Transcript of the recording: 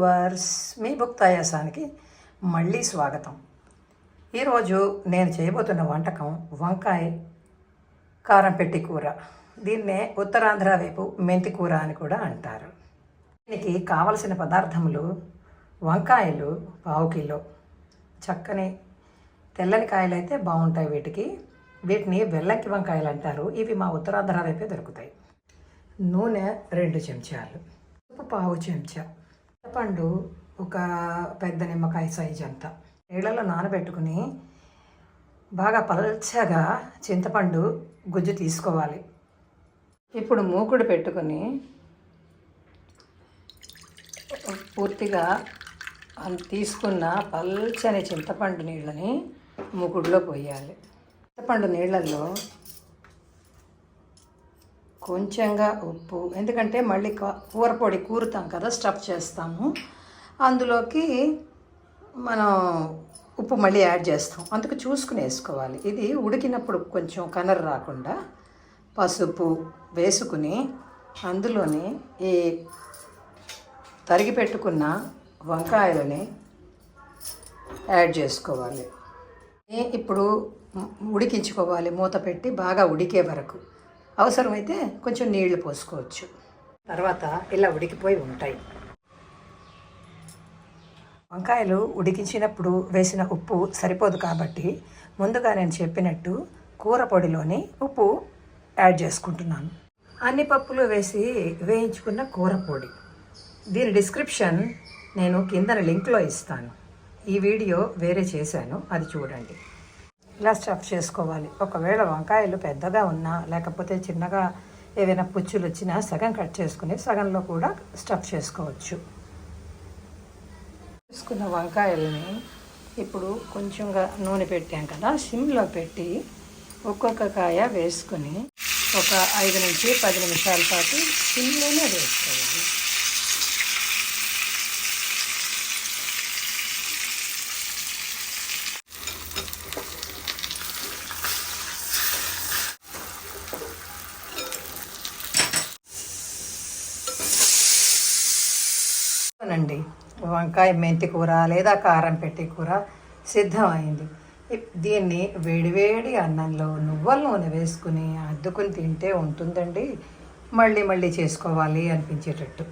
Viewers, మీ భుక్తాయాసానికి మళ్ళీ స్వాగతం. ఈరోజు నేను చేయబోతున్న వంటకం వంకాయ కారం పెట్టి కూర. దీన్నే ఉత్తరాంధ్ర వైపు మెంతి కూర అని కూడా అంటారు. దీనికి కావలసిన పదార్థములు: వంకాయలు 1/2 కిలో, చక్కని తెల్లని కాయలు అయితే బాగుంటాయి. వీటిని వెల్లంకి వంకాయలు అంటారు. ఇవి మా ఉత్తరాంధ్ర వైపే దొరుకుతాయి. నూనె 2 చెంచాలు, ఉప్పు 1/2 చెంచా, చింతపండు ఒక పెద్ద నిమ్మకాయ సైజ్ అంతా నీళ్ళలో నానబెట్టుకుని బాగా పల్చగా చింతపండు గుజ్జు తీసుకోవాలి. ఇప్పుడు మూకుడు పెట్టుకుని పూర్తిగా తీసుకున్న పల్చని చింతపండు నీళ్ళని మూకుడులో పోయాలి. చింతపండు నీళ్ళల్లో కొంచెంగా ఉప్పు, ఎందుకంటే మళ్ళీ కూర పొడి కూరుతాం కదా, స్టఫ్ చేస్తాము, అందులోకి మనం ఉప్పు మళ్ళీ యాడ్ చేస్తాం, అందుకు చూసుకుని వేసుకోవాలి. ఇది ఉడికినప్పుడు కొంచెం కనర్ రాకుండా పసుపు వేసుకుని అందులోని ఈ తరిగి పెట్టుకున్న వంకాయలని యాడ్ చేసుకోవాలి. ఇప్పుడు ఉడికించుకోవాలి, మూత పెట్టి బాగా ఉడికే వరకు. అవసరమైతే కొంచెం నీళ్లు పోసుకోవచ్చు. తర్వాత ఇలా ఉడికిపోయి ఉంటాయి. వంకాయలు ఉడికించినప్పుడు వేసిన ఉప్పు సరిపోదు కాబట్టి ముందుగా నేను చెప్పినట్టు కూర పొడిలోని ఉప్పు యాడ్ చేసుకుంటున్నాను. అన్ని పప్పులు వేసి వేయించుకున్న కూర పొడి. దీని డిస్క్రిప్షన్ నేను కింద లింక్లో ఇస్తాను. ఈ వీడియో వేరే చేశాను, అది చూడండి. ఇలా స్టఫ్ చేసుకోవాలి. ఒకవేళ వంకాయలు పెద్దగా ఉన్నా లేకపోతే చిన్నగా ఏవైనా పుచ్చులు వచ్చినా సగం కట్ చేసుకుని సగంలో కూడా స్టఫ్ చేసుకోవచ్చు. తీసుకున్న వంకాయలని ఇప్పుడు కొంచెంగా నూనె పెట్టాం కదా, సిమ్లో పెట్టి ఒక్కొక్క కాయ వేసుకుని ఒక 5 నుంచి 10 నిమిషాల పాటు సిమ్లోనే వేసుకోవాలి. నండి, వంకాయ మెంతి కూర లేదా కారం పెట్టి కూర సిద్ధమైంది. దీన్ని వేడివేడి అన్నంలో నువ్వుల నూనె వేసుకుని అద్దుకుని తింటే ఉంటుందండి, మళ్ళీ మళ్ళీ చేసుకోవాలి అనిపించేటట్టు.